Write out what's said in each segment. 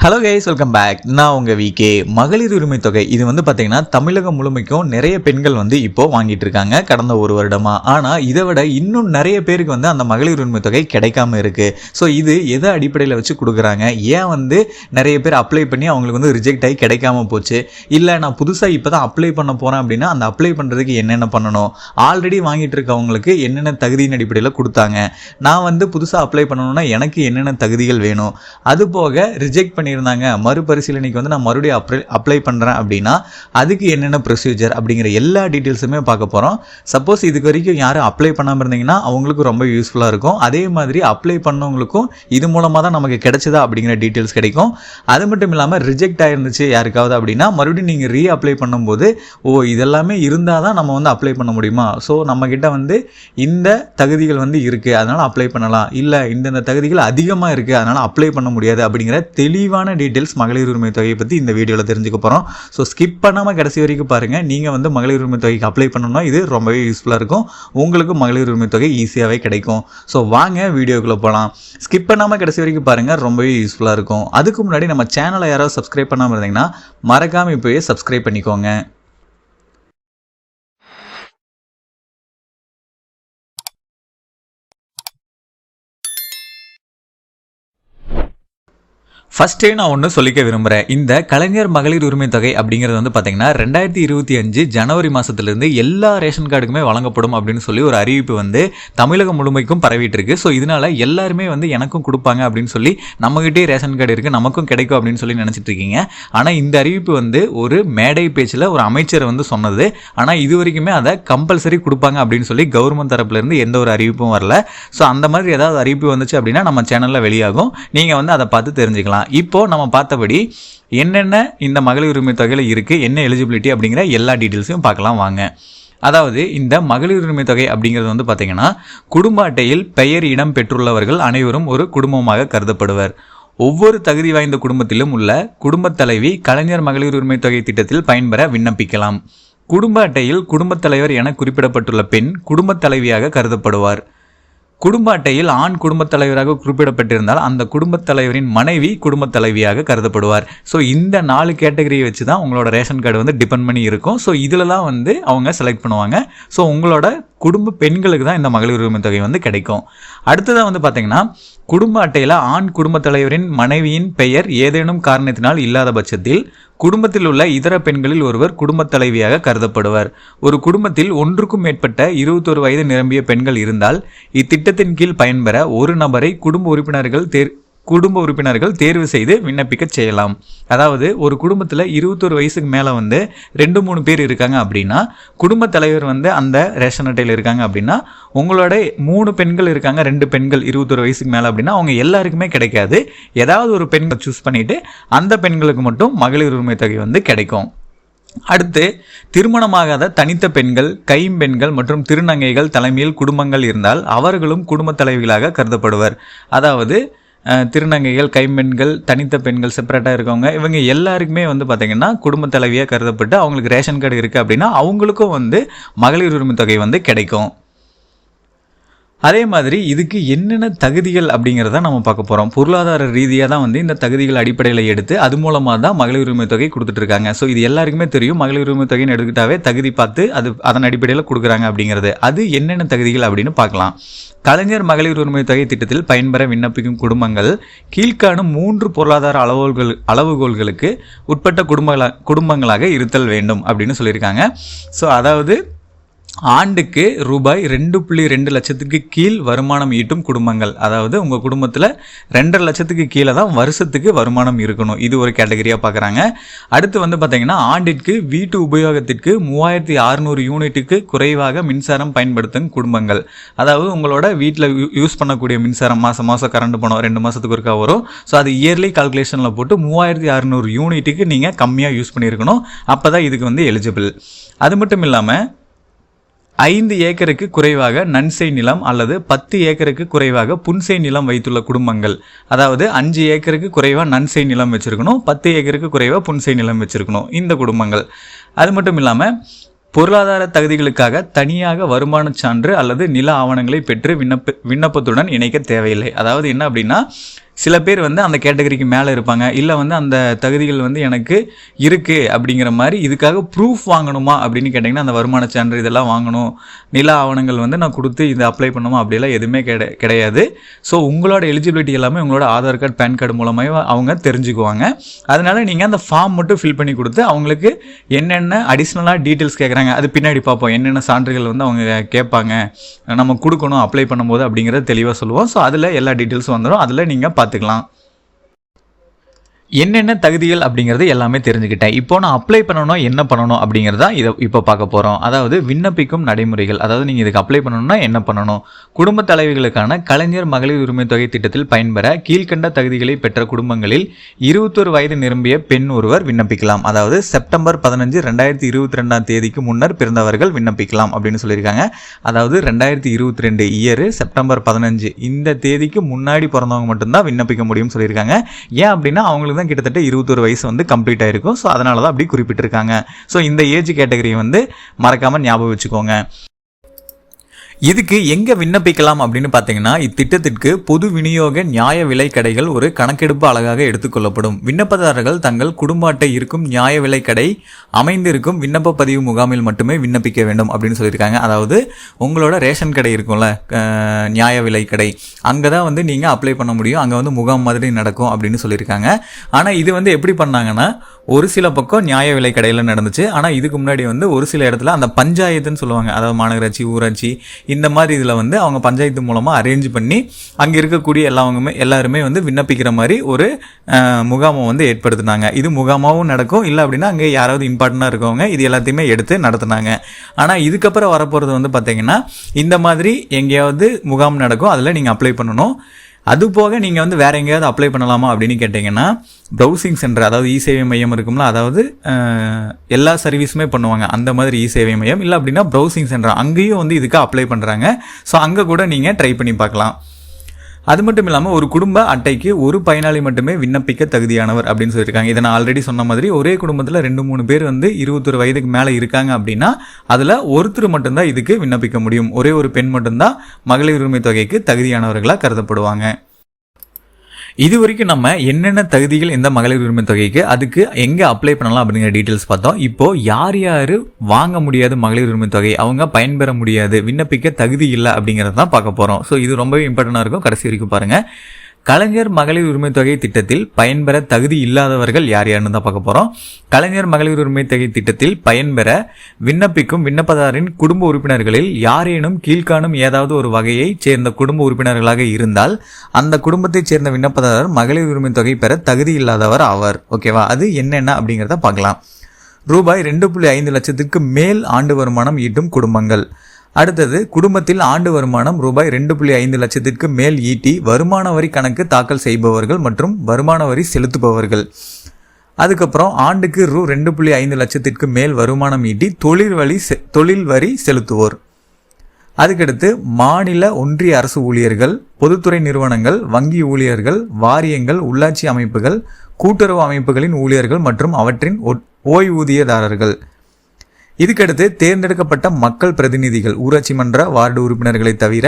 Hello guys, welcome back. நான் உங்கள் VK. மகளிர் உரிமை தொகை இது பார்த்தீங்கன்னா தமிழகம் முழுமைக்கும் நிறைய பெண்கள் இப்போ வாங்கிட்டு இருக்காங்க கடந்த ஒரு வருடமாக. ஆனால் இதை விட இன்னும் நிறைய பேருக்கு அந்த மகளிர் உரிமை தொகை கிடைக்காம இருக்குது. ஸோ இது எதை அடிப்படையில் வச்சு கொடுக்குறாங்க, ஏன் நிறைய பேர் அப்ளை பண்ணி அவங்களுக்கு ரிஜெக்ட் ஆகி கிடைக்காம போச்சு, இல்லை நான் புதுசாக இப்போ தான் அப்ளை பண்ண போகிறேன் அப்படின்னா அந்த அப்ளை பண்ணுறதுக்கு என்னென்ன பண்ணணும், ஆல்ரெடி வாங்கிட்டு இருக்கவங்களுக்கு என்னென்ன தகுதியின் அடிப்படையில் கொடுத்தாங்க, நான் புதுசாக அப்ளை பண்ணணும்னா எனக்கு என்னென்ன தகுதிகள் வேணும், அது போக ரிஜெக்ட் பண்ணியிருந்தாங்க மறுபரிசீலனைக்கு நான் மறுபடியும் அப்ளை பண்ணுறேன் அப்படின்னா அதுக்கு என்னென்ன ப்ரொசீஜர் அப்படிங்கிற எல்லா டீட்டெயில்ஸுமே பார்க்க போகிறோம். சப்போஸ் இதுக்கு வரைக்கும் யாரும் அப்ளை பண்ணாமல் இருந்தீங்கன்னா அவங்களுக்கு ரொம்ப யூஸ்ஃபுல்லாக இருக்கும். அதே மாதிரி அப்ளை பண்ணவங்களுக்கும் இது மூலமாக தான் நமக்கு கிடைச்சதா அப்படிங்கிற டீட்டெயில்ஸ் கிடைக்கும். அது மட்டும் இல்லாமல் ரிஜெக்ட் ஆயிருந்துச்சு யாருக்காவது அப்படின்னா மறுபடியும் நீங்கள் ரீ அப்ளை பண்ணும்போது இதெல்லாமே இருந்தால் தான் நம்ம அப்ளை பண்ண முடியுமா, ஸோ நம்மக்கிட்ட இந்த தகுதிகள் இருக்குது அதனால் அப்ளை பண்ணலாம், இல்லை இந்தந்த தகுதிகள் அதிகமாக இருக்குது அதனால் அப்ளை பண்ண முடியாது அப்படிங்கிற தெளிவான டீட்டெயில்ஸ் மகளிர் உரிமை தொகையை பற்றி இந்த வீடியோவில் தெரிஞ்சுக்க போகிறோம். ஸோ ஸ்கிப் பண்ணாமல் கடைசி வரைக்கும் பாருங்கள். நீங்கள் மகளிர் உரிமை தொகைக்கு அப்ளை பண்ணணும்னா இது ரொம்பவே யூஸ்ஃபுல்லாக இருக்கும். உங்களுக்கு மகளிர் உரிமை தொகை ஈஸியாகவே கிடைக்கும். ஸோ வாங்க வீடியோக்குள்ளே போகலாம். ஸ்கிப் பண்ணாமல் கடைசி வரைக்கும் பாருங்கள், ரொம்பவே யூஸ்ஃபுல்லாக இருக்கும். அதுக்கு முன்னாடி நம்ம சேனலை யாராவது சப்ஸ்கிரைப் பண்ணாமல் இருந்தீங்கன்னா மறக்காமல் இப்போயே சப்ஸ்கிரைப் பண்ணிக்கோங்க. ஃபஸ்ட்டே நான் ஒன்று சொல்லிக்க விரும்புகிறேன். இந்த கலைஞர் மகளிர் உரிமை தொகை அப்படிங்கிறது பார்த்தீங்கன்னா 2025 ஜனவரி மாதத்துலேருந்து எல்லா ரேஷன் கார்டுக்குமே வழங்கப்படும் அப்படின்னு சொல்லி ஒரு அறிவிப்பு தமிழகம் முழுமைக்கும் பரவிட்டு இருக்கு. ஸோ இதனால் எல்லாருமே எனக்கும் கொடுப்பாங்க அப்படின்னு சொல்லி நம்மகிட்டே ரேஷன் கார்டு இருக்குது நமக்கும் கிடைக்கும் அப்படின்னு சொல்லி நினச்சிட்டு இருக்கீங்க. ஆனால் இந்த அறிவிப்பு ஒரு மேடை பேச்சில் ஒரு அமைச்சர் சொன்னது. ஆனால் இது வரைக்குமே அதை கம்பல்சரி கொடுப்பாங்க அப்படின்னு சொல்லி கவர்மெண்ட் தரப்புலேருந்து எந்த ஒரு அறிவிப்பும் வரல. ஸோ அந்த மாதிரி ஏதாவது அறிவிப்பு வந்துச்சு அப்படின்னா நம்ம சேனலில் வெளியாகும், நீங்கள் அதை பார்த்து தெரிஞ்சுக்கலாம். இப்போ நம்ம பார்த்தபடி என்னென்ன இந்த மகளிர் உரிமை தொகையில் இருக்குது, என்ன எலிஜிபிலிட்டி அப்படிங்கிற எல்லா டீட்டெயில்ஸையும் பார்க்கலாம் வாங்க. அதாவது இந்த மகளிர் உரிமை தொகை அப்படிங்கிறது பார்த்தீங்கன்னா குடும்ப அட்டையில் பெயர் இடம் பெற்றுள்ளவர்கள் அனைவரும் ஒரு குடும்பமாக கருதப்படுவர். ஒவ்வொரு தகுதி வாய்ந்த குடும்பத்திலும் உள்ள குடும்பத் தலைவி கலைஞர் மகளிர் உரிமை தொகை திட்டத்தில் பயன்பெற விண்ணப்பிக்கலாம். குடும்ப அட்டையில் குடும்பத் தலைவர் என குறிப்பிடப்பட்டுள்ள பெண் குடும்பத் தலைவியாக கருதப்படுவார். குடும்ப அட்டையில் ஆண் குடும்பத் தலைவராக குறிப்பிடப்பட்டிருந்தால் அந்த குடும்பத் தலைவரின் மனைவி குடும்பத் தலைவியாக கருதப்படுவார். ஸோ இந்த 4 கேட்டகரியை வச்சு தான் உங்களோட ரேஷன் கார்டு டிபெண்ட் பண்ணி இருக்கும். ஸோ இதில் தான் அவங்க செலக்ட் பண்ணுவாங்க. ஸோ உங்களோட குடும்ப பெண்களுக்கு தான் இந்த மகளிர் உரிமை தொகை கிடைக்கும். அடுத்ததாக பார்த்தீங்கன்னா குடும்ப அட்டையில் ஆண் குடும்பத் தலைவரின் மனைவியின் பெயர் ஏதேனும் காரணத்தினால் இல்லாத பட்சத்தில் குடும்பத்தில் உள்ள இதர பெண்களில் ஒருவர் குடும்பத் தலைவியாக கருதப்படுவர். ஒரு குடும்பத்தில் ஒன்றுக்கும் மேற்பட்ட 21 வயது நிரம்பிய பெண்கள் இருந்தால் இத்திட்டத்தின் கீழ் பயன்பெற ஒரு நபரை குடும்ப உறுப்பினர்கள் தேர்வு செய்து விண்ணப்பிக்க செய்யலாம். அதாவது ஒரு குடும்பத்தில் 21 வயசுக்கு மேலே 2-3 பேர் இருக்காங்க அப்படின்னா குடும்ப தலைவர் அந்த ரேஷன் அட்டையில் இருக்காங்க அப்படின்னா உங்களோட 3 பெண்கள் இருக்காங்க, 2 பெண்கள் 21 வயசுக்கு மேலே அப்படின்னா அவங்க எல்லாருக்குமே கிடைக்காது. ஏதாவது ஒரு பெண்களை சூஸ் பண்ணிட்டு அந்த பெண்களுக்கு மட்டும் மகளிர் உரிமை தொகை கிடைக்கும். அடுத்து திருமணமாகாத தனித்த பெண்கள், கைம்பெண்கள் மற்றும் திருநங்கைகள் தலைமையில் குடும்பங்கள் இருந்தால் அவர்களும் குடும்ப தலைவிகளாக கருதப்படுவர். அதாவது திருநங்கைகள், கைம்பெண்கள், தனித்த பெண்கள் செப்பரேட்டாக இருக்கவங்க இவங்க எல்லாருக்குமே பார்த்தீங்கன்னா குடும்ப தலைவியாக கருதப்பட்டு அவங்களுக்கு ரேஷன் கார்டு இருக்குது அப்படின்னா அவங்களுக்கும் மகளிர் உரிமை தொகை கிடைக்கும். அதே மாதிரி இதுக்கு என்னென்ன தகுதிகள் அப்படிங்கிறத நம்ம பார்க்க போகிறோம். பொருளாதார ரீதியாக தான் இந்த தகுதிகள் அடிப்படையில் எடுத்து அது மூலமாக தான் மகளிர் உரிமை தொகை கொடுத்துட்ருக்காங்க. ஸோ இது எல்லாருக்குமே தெரியும். மகளிர் உரிமை தொகைன்னு எடுத்துக்கிட்டாவே தகுதி பார்த்து அதன் அடிப்படையில் கொடுக்குறாங்க அப்படிங்கிறது. அது என்னென்ன தகுதிகள் அப்படின்னு பார்க்கலாம். கலைஞர் மகளிர் உரிமை தொகை திட்டத்தில் பயன்பெற விண்ணப்பிக்கும் குடும்பங்கள் கீழ்காணும் 3 பொருளாதார அளவுகோல்களுக்கு உட்பட்ட குடும்பங்களாக இருத்தல் வேண்டும் அப்படின்னு சொல்லியிருக்காங்க. ஸோ அதாவது ஆண்டுக்கு ரூபாய் 2.2 லட்சத்துக்கு கீழ் வருமானம் ஈட்டும் குடும்பங்கள், அதாவது உங்கள் குடும்பத்தில் 2.5 லட்சத்துக்கு கீழே தான் வருஷத்துக்கு வருமானம் இருக்கணும். இது ஒரு கேட்டகரியாக பார்க்குறாங்க. அடுத்து பார்த்தீங்கன்னா ஆண்டிற்கு வீட்டு உபயோகத்திற்கு 3600 யூனிட்டுக்கு குறைவாக மின்சாரம் பயன்படுத்தும் குடும்பங்கள், அதாவது உங்களோட வீட்டில் யூஸ் பண்ணக்கூடிய மின்சாரம் மாதம் கரண்ட் பணம் 2 மாதத்துக்கு ஒருக்கா வரும். ஸோ அது இயர்லி கால்குலேஷனில் போட்டு 3600 யூனிட்டுக்கு நீங்கள் கம்மியாக யூஸ் பண்ணியிருக்கணும். அப்போ தான் இதுக்கு எலிஜிபிள். அது மட்டும் இல்லாமல் 5 ஏக்கருக்கு குறைவாக நன்செய் நிலம் அல்லது 10 ஏக்கருக்கு குறைவாக புன்செய் நிலம் வைத்துள்ள குடும்பங்கள், அதாவது 5 ஏக்கருக்கு குறைவாக நன்செய் நிலம் வச்சுருக்கணும், 10 ஏக்கருக்கு குறைவாக புன்செய் நிலம் வச்சுருக்கணும் இந்த குடும்பங்கள். அது மட்டும் இல்லாமல் பொருளாதார தகுதிகளுக்காக தனியாக வருமான சான்று அல்லது நில ஆவணங்களை பெற்று விண்ணப்பத்துடன் இணைக்க தேவையில்லை. அதாவது என்ன அப்படின்னா சில பேர் வந்து அந்த கேட்டகரிக்கு மேலே இருப்பாங்க, இல்லை வந்து அந்த தகுதிகள் வந்து எனக்கு இருக்குது அப்படிங்கிற மாதிரி. இதுக்காக ப்ரூஃப் வாங்கணுமா அப்படின்னு கேட்டிங்கன்னா அந்த வருமான சான்று இதெல்லாம் வாங்கணும், நில ஆவணங்கள் வந்து நான் கொடுத்து இதை அப்ளை பண்ணுமா அப்படிலாம் எதுவுமே கிடையாது. ஸோ உங்களோட எலிஜிபிலிட்டி எல்லாமே உங்களோட ஆதார் கார்டு பேன் கார்டு மூலமாக அவங்க தெரிஞ்சுக்குவாங்க. அதனால் நீங்கள் அந்த ஃபார்ம் மட்டும் ஃபில் பண்ணி கொடுத்து அவங்களுக்கு என்னென்ன அடிஷ்னலாக டீட்டெயில்ஸ் கேட்குறாங்க அது பின்னாடி பார்ப்போம், என்னென்ன சான்றுகள் வந்து அவங்க கேட்பாங்க நம்ம கொடுக்கணும் அப்ளை பண்ணும்போது அப்படிங்கிறத தெளிவாக சொல்லுவோம். ஸோ அதில் எல்லா டீட்டெயில்ஸும் வந்துடும், அதில் நீங்கள் பார்த்துக்கலாம். என்னென்ன தகுதிகள் அப்படிங்கிறது எல்லாமே தெரிஞ்சுக்கிட்டேன். இப்போ நான் அப்ளை பண்ணணும் என்ன பண்ணணும் அப்படிங்கிறதா இதை இப்போ பார்க்க போகிறோம். அதாவது விண்ணப்பிக்கும் நடைமுறைகள். அதாவது நீங்கள் இதுக்கு அப்ளை பண்ணணும்னா என்ன பண்ணணும். குடும்ப தலைவிகளுக்கான கலைஞர் மகளிர் உரிமை தொகை திட்டத்தில் பயன்பெற கீழ்கண்ட தகுதிகளை பெற்ற குடும்பங்களில் 21 வயது நிரம்பிய பெண் ஒருவர் விண்ணப்பிக்கலாம். அதாவது செப்டம்பர் 15, 2022 தேதிக்கு முன்னர் பிறந்தவர்கள் விண்ணப்பிக்கலாம் அப்படின்னு சொல்லியிருக்காங்க. அதாவது 2022 இயர் செப்டம்பர் 15 இந்த தேதிக்கு முன்னாடி பிறந்தவங்க மட்டும்தான் விண்ணப்பிக்க முடியும்னு சொல்லியிருக்காங்க. ஏன் அப்படின்னா அவங்களுக்கு தான் கிட்டத்தட்ட 21 வயசு வந்து கம்ப்ளீட் ஆயிருக்கும். ஸோ அதனால தான் அப்படி குறிப்பிட்டிருக்காங்க. ஸோ இந்த ஏஜ் கேட்டகரியை வந்து மறக்காம ஞாபகம் வச்சுக்கோங்க. இதுக்கு எங்கே விண்ணப்பிக்கலாம் அப்படின்னு பார்த்தீங்கன்னா இத்திட்டத்திற்கு பொது விநியோக நியாய விலை கடைகள் ஒரு கணக்கெடுப்பு அழகாக எடுத்துக்கொள்ளப்படும். விண்ணப்பதாரர்கள் தங்கள் குடும்ப அட்டை இருக்கும் நியாய விலை கடை அமைந்திருக்கும் விண்ணப்ப பதிவு முகாமில் மட்டுமே விண்ணப்பிக்க வேண்டும் அப்படின்னு சொல்லியிருக்காங்க. அதாவது உங்களோட ரேஷன் கடை இருக்கும்ல, நியாய விலை கடை, அங்கே தான் வந்து நீங்கள் அப்ளை பண்ண முடியும். அங்கே வந்து முகாம் மாதிரி நடக்கும் அப்படின்னு சொல்லியிருக்காங்க. ஆனால் இது வந்து எப்படி பண்ணாங்கன்னா ஒரு சில பக்கம் நியாய விலை கடையில் நடந்துச்சு. ஆனால் இதுக்கு முன்னாடி வந்து ஒரு சில இடத்துல அந்த பஞ்சாயத்துன்னு சொல்லுவாங்க, அதாவது மாநகராட்சி ஊராட்சி இந்த மாதிரி இதில் வந்து அவங்க பஞ்சாயத்து மூலமாக அரேஞ்ச் பண்ணி அங்கே இருக்கக்கூடிய எல்லாருமே வந்து விண்ணப்பிக்கிற மாதிரி ஒரு முகாமை வந்து ஏற்படுத்தினாங்க. இது முகாமாகவும் நடக்கும், இல்லை அப்படின்னா அங்கே யாராவது இம்பார்ட்டண்டாக இருக்கவங்க இது எல்லாத்தையுமே எடுத்து நடத்துனாங்க. ஆனால் இதுக்கப்புறம் வரப்போகிறது வந்து பார்த்தீங்கன்னா இந்த மாதிரி எங்கேயாவது முகாம் நடக்கும், அதில் நீங்கள் அப்ளை பண்ணணும். அது போக நீங்கள் வந்து வேறு எங்கேயாவது அப்ளை பண்ணலாமா அப்படின்னு கேட்டிங்கன்னா ப்ரௌசிங் சென்டர், அதாவது இ சேவை மையம் இருக்கும்ல, அதாவது எல்லா சர்வீஸுமே பண்ணுவாங்க அந்த மாதிரி இ சேவை மையம், இல்லை அப்படின்னா ப்ரௌசிங் சென்டர் அங்கேயும் வந்து இதுக்கு அப்ளை பண்ணுறாங்க. ஸோ அங்கே கூட நீங்கள் ட்ரை பண்ணி பார்க்கலாம். அது மட்டும் இல்லாமல் ஒரு குடும்ப அட்டைக்கு ஒரு பயனாளி மட்டுமே விண்ணப்பிக்க தகுதியானவர் அப்படின்னு சொல்லியிருக்காங்க. இதை நான் ஆல்ரெடி சொன்ன மாதிரி ஒரே குடும்பத்தில் 2-3 பேர் வந்து 21 வயதுக்கு மேலே இருக்காங்க அப்படின்னா அதில் ஒருத்தர் மட்டும்தான் இதுக்கு விண்ணப்பிக்க முடியும். ஒரே ஒரு பெண் மட்டும்தான் மகளிர் உரிமை தொகைக்கு தகுதியானவர்களாக கருதப்படுவாங்க. இது வரைக்கும் நம்ம என்னென்ன தகுதிகள் இந்த மகளிர் உரிமை தொகைக்கு, அதுக்கு எங்கே அப்ளை பண்ணலாம் அப்படிங்கிற டீட்டெயில்ஸ் பார்த்தோம். இப்போ யார் யார் வாங்க முடியாது மகளிர் உரிமை தொகை, அவங்க பயன்பெற முடியாது, விண்ணப்பிக்க தகுதி இல்லை அப்படிங்கிறத தான் பார்க்க போகிறோம். ஸோ இது ரொம்பவே இம்பார்ட்டண்டாக இருக்கும், கடைசி வரைக்கும் பாருங்கள். கலைஞர் மகளிர் உரிமை தொகை திட்டத்தில் பயன்பெற தகுதி இல்லாதவர்கள் யார் யாருன்னு தான் பார்க்க போகிறோம். கலைஞர் மகளிர் உரிமை தொகை திட்டத்தில் பயன்பெற விண்ணப்பிக்கும் விண்ணப்பதாரின் குடும்ப உறுப்பினர்களில் யாரேனும் கீழ்காணும் ஏதாவது ஒரு வகையை சேர்ந்த குடும்ப உறுப்பினர்களாக இருந்தால் அந்த குடும்பத்தைச் சேர்ந்த விண்ணப்பதாரர் மகளிர் உரிமை தொகை பெற தகுதி இல்லாதவர் ஆவார். ஓகேவா, அது என்னென்ன அப்படிங்கிறத பார்க்கலாம். ரூபாய் 2.5 லட்சத்துக்கு மேல் ஆண்டு வருமானம் ஈட்டும் குடும்பங்கள். அடுத்தது, குடும்பத்தில் ஆண்டு வருமானம் ரூபாய் 2.5 லட்சத்திற்கு மேல் ஈட்டி வருமான வரி கணக்கு தாக்கல் செய்பவர்கள் மற்றும் வருமான வரி செலுத்துபவர்கள். அதுக்கப்புறம் ஆண்டுக்கு 2.5 லட்சத்திற்கு மேல் வருமானம் ஈட்டி தொழில் வரி செலுத்துவோர். அதுக்கடுத்து மாநில ஒன்றிய அரசு ஊழியர்கள், பொதுத்துறை நிறுவனங்கள், வங்கி ஊழியர்கள், வாரியங்கள், உள்ளாட்சி அமைப்புகள், கூட்டுறவு அமைப்புகளின் ஊழியர்கள் மற்றும் அவற்றின் ஓய்வூதியதாரர்கள். இதுக்கடுத்து தேர்ந்தெடுக்கப்பட்ட மக்கள் பிரதிநிதிகள், ஊராட்சி மன்ற வார்டு உறுப்பினர்களை தவிர,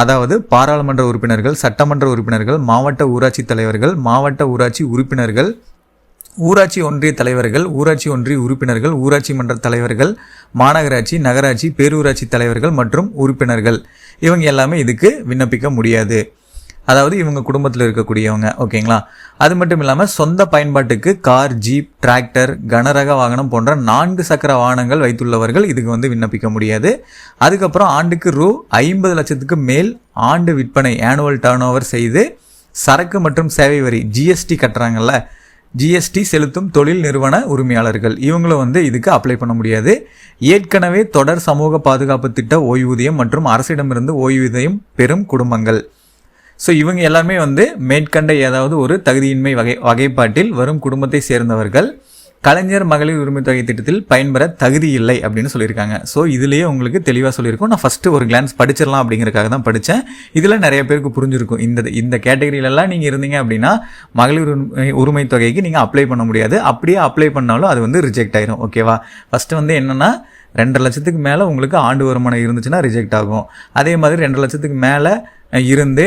அதாவது பாராளுமன்ற உறுப்பினர்கள், சட்டமன்ற உறுப்பினர்கள், மாவட்ட ஊராட்சி தலைவர்கள், மாவட்ட ஊராட்சி உறுப்பினர்கள், ஊராட்சி ஒன்றிய தலைவர்கள், ஊராட்சி ஒன்றிய உறுப்பினர்கள், ஊராட்சி மன்ற தலைவர்கள், மாநகராட்சி, நகராட்சி, பேரூராட்சி தலைவர்கள் மற்றும் உறுப்பினர்கள், இவங்க எல்லாமே இதுக்கு விண்ணப்பிக்க முடியாது. அதாவது இவங்க குடும்பத்தில் இருக்கக்கூடியவங்க. ஓகேங்களா. அது மட்டும் இல்லாமல் சொந்த பயன்பாட்டுக்கு கார், ஜீப், டிராக்டர், கனரக வாகனம் போன்ற 4 சக்கர வாகனங்கள் வைத்துள்ளவர்கள் இதுக்கு வந்து விண்ணப்பிக்க முடியாது. அதுக்கப்புறம் ஆண்டுக்கு 50 லட்சத்துக்கு மேல் ஆண்டு விற்பனை, ஆனுவல் டர்ன் ஓவர் செய்து சரக்கு மற்றும் சேவை வரி, ஜிஎஸ்டி கட்டுறாங்கல்ல, ஜிஎஸ்டி செலுத்தும் தொழில் நிறுவன உரிமையாளர்கள், இவங்களும் வந்து இதுக்கு அப்ளை பண்ண முடியாது. ஏற்கனவே தொடர் சமூக பாதுகாப்பு திட்ட ஓய்வூதியம் மற்றும் அரசிடமிருந்து ஓய்வூதியம் பெறும் குடும்பங்கள். ஸோ இவங்க எல்லாருமே வந்து மேற்கண்ட ஏதாவது ஒரு தகுதியின்மை வகைப்பாட்டில் வரும் குடும்பத்தை சேர்ந்தவர்கள் கலைஞர் மகளிர் உரிமை தொகை திட்டத்தில் பயன்பெற தகுதி இல்லை அப்படின்னு சொல்லியிருக்காங்க. ஸோ இதுலேயே உங்களுக்கு தெளிவாக சொல்லியிருக்கோம். நான் ஃபஸ்ட்டு ஒரு கிளான்ஸ் படிச்சிடலாம் அப்படிங்கிறதுக்காக தான் படித்தேன். இதில் நிறைய பேருக்கு புரிஞ்சிருக்கும். இந்த கேட்டகரியிலலாம் நீங்கள் இருந்தீங்க அப்படின்னா மகளிர் உரிமை தொகைக்கு நீங்கள் அப்ளை பண்ண முடியாது. அப்படியே அப்ளை பண்ணாலும் அது வந்து ரிஜெக்ட் ஆயிரும். ஓகேவா. ஃபஸ்ட்டு வந்து என்னென்னா 2.5 லட்சத்துக்கு மேலே உங்களுக்கு ஆண்டு வருமானம் இருந்துச்சுன்னா ரிஜெக்ட் ஆகும். அதே மாதிரி 2.5 லட்சத்துக்கு மேலே இருந்து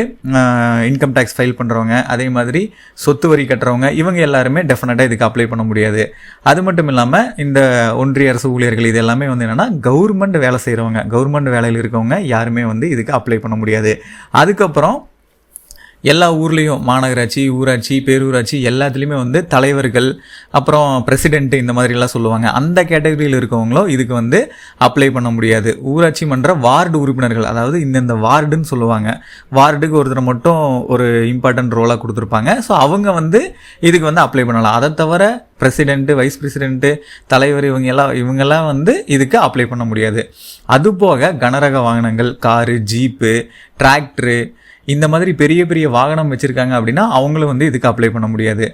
இன்கம் டேக்ஸ் ஃபைல் பண்ணுறவங்க, அதே மாதிரி சொத்து வரி கட்டுறவங்க, இவங்க எல்லாருமே டெஃபினட்டாக இதுக்கு அப்ளை பண்ண முடியாது. அது மட்டும் இல்லாமல் இந்த ஒன்றிய அரசு ஊழியர்கள் இது எல்லாமே வந்து என்னென்னா கவர்மெண்ட் வேலை செய்கிறவங்க, கவர்மெண்ட் வேலையில் இருக்கவங்க யாருமே வந்து இதுக்கு அப்ளை பண்ண முடியாது. அதுக்கப்புறம் எல்லா ஊர்லேயும் மாநகராட்சி, ஊராட்சி, பேரூராட்சி எல்லாத்துலேயுமே வந்து தலைவர்கள், அப்புறம் பிரசிடென்ட்டு இந்த மாதிரிலாம் சொல்லுவாங்க. அந்த கேட்டகரியில் இருக்கவங்களும் இதுக்கு வந்து அப்ளை பண்ண முடியாது. ஊராட்சி மன்ற வார்டு உறுப்பினர்கள், அதாவது இந்தந்த வார்டுன்னு சொல்லுவாங்க, வார்டுக்கு ஒருத்தர் மட்டும் ஒரு இம்பார்ட்டன்ட் ரோலாக கொடுத்துருப்பாங்க. ஸோ அவங்க வந்து இதுக்கு வந்து அப்ளை பண்ணலாம். அதை தவிர பிரசிடென்ட்டு, வைஸ் பிரசிடென்ட்டு, தலைவர் இவங்கெல்லாம் வந்து இதுக்கு அப்ளை பண்ண முடியாது. அதுபோக கனரக வாகனங்கள், காரு, ஜீப்பு, டிராக்டரு இந்த மாதிரி பெரிய பெரிய வாகனம் வச்சுருக்காங்க அப்படின்னா அவங்களும் வந்து இதுக்கு அப்ளை பண்ண முடியாது.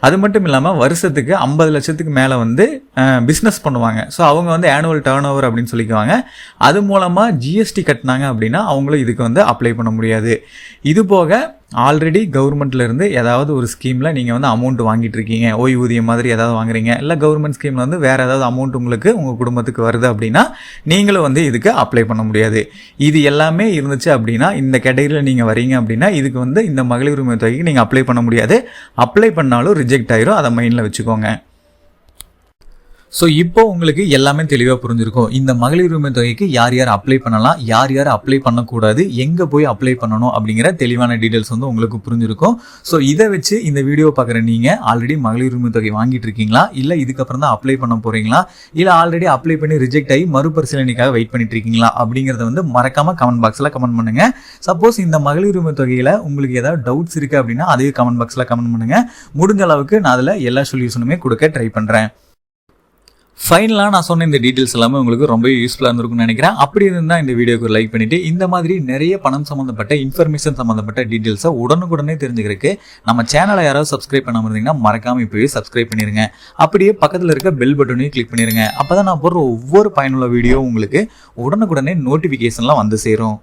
அது மட்டும் இல்லாமல் வருஷத்துக்கு 50 லட்சத்துக்கு மேலே வந்து பிஸ்னஸ் பண்ணுவாங்க. ஸோ அவங்க வந்து ஆனுவல் டர்ன் ஓவர் அப்படின்னு சொல்லிக்குவாங்க. அது மூலமாக ஜிஎஸ்டி கட்டினாங்க அப்படின்னா அவங்களும் இதுக்கு வந்து அப்ளை பண்ண முடியாது. இது போக ஆல்ரெடி கவர்மெண்ட்லேருந்து ஏதாவது ஒரு ஸ்கீமில் நீங்கள் வந்து அமௌண்ட் வாங்கிட்டு இருக்கீங்க, ஓய்வூதியம் மாதிரி ஏதாவது வாங்குறீங்க, இல்லை கவர்மெண்ட் ஸ்கீமில் வந்து வேறு ஏதாவது அமௌண்ட் உங்களுக்கு உங்கள் குடும்பத்துக்கு வருது அப்படின்னா நீங்களும் வந்து இதுக்கு அப்ளை பண்ண முடியாது. இது எல்லாமே இருந்துச்சு அப்படின்னா இந்த கேட்டகரியில் நீங்கள் வரீங்க அப்படின்னா இதுக்கு வந்து இந்த மகளிர் உரிமை தொகைக்கு நீங்கள் அப்ளை பண்ண முடியாது. அப்ளை பண்ணாலும் ரிஜெக்ட் ஆயிரும். அதை மைண்டில் வச்சுக்கோங்க. ஸோ இப்போ உங்களுக்கு எல்லாமே தெளிவாக புரிஞ்சிருக்கும். இந்த மகளிர் உரிமை தொகைக்கு யார் யார் அப்ளை பண்ணலாம், யார் யார் அப்ளை பண்ணக்கூடாது, எங்கே போய் அப்ளை பண்ணணும் அப்படிங்கிற தெளிவான டீட்டெயில்ஸ் வந்து உங்களுக்கு புரிஞ்சிருக்கும். ஸோ இதை வச்சு இந்த வீடியோ பார்க்குற நீங்கள் ஆல்ரெடி மகளிர் உரிமை தொகை வாங்கிட்டு இருக்கீங்களா, இல்லை இதுக்கப்புறம் தான் அப்ளை பண்ண போகிறீங்களா, இல்லை ஆல்ரெடி அப்ளை பண்ணி ரிஜெக்ட் ஆகி மறுபரிசீலனைக்காக வெயிட் பண்ணிட்டு இருக்கீங்களா அப்படிங்கிறத வந்து மறக்காமல் கமெண்ட் பாக்ஸில் கமெண்ட் பண்ணுங்கள். சப்போஸ் இந்த மகளிர் உரிமை தொகையில் உங்களுக்கு ஏதாவது டவுட்ஸ் இருக்குது அப்படின்னா அதையும் கமெண்ட் பாக்ஸில் கமெண்ட் பண்ணுங்கள். முடிஞ்ச அளவுக்கு நான் அதில் எல்லா சொல்யூஷனுமே கொடுக்க ட்ரை பண்ணுறேன். ஃபைனலாக நான் சொன்ன இந்த டீட்டெயில்ஸ் எல்லாமே உங்களுக்கு ரொம்ப யூஸ்ஃபுல்லாக இருந்திருக்கும்னு நினைக்கிறேன். அப்படி இருந்தால் இந்த வீடியோக்கு லைக் பண்ணிவிட்டு இந்த மாதிரி நிறைய பணம் சம்மந்தப்பட்ட இன்ஃபர்மேஷன் சம்மந்தப்பட்ட டீட்டெயில்ஸை உடனுக்குடனே தெரிஞ்சுக்கிறதுக்கு நம்ம சேனலை யாராவது சப்ஸ்கிரைப் பண்ணாமல் இருந்தீங்கன்னா மறக்காமல் இப்போவே சப்ஸ்கிரைப் பண்ணிடுங்க. அப்படியே பக்கத்தில் இருக்க பெல் பட்டனையும் கிளிக் பண்ணிடுங்க. அப்போ தான் நான் போடுற ஒவ்வொரு பயனுள்ள வீடியோ உங்களுக்கு உடனுக்குடனே நோட்டிஃபிகேஷன்லாம் வந்து சேரும்.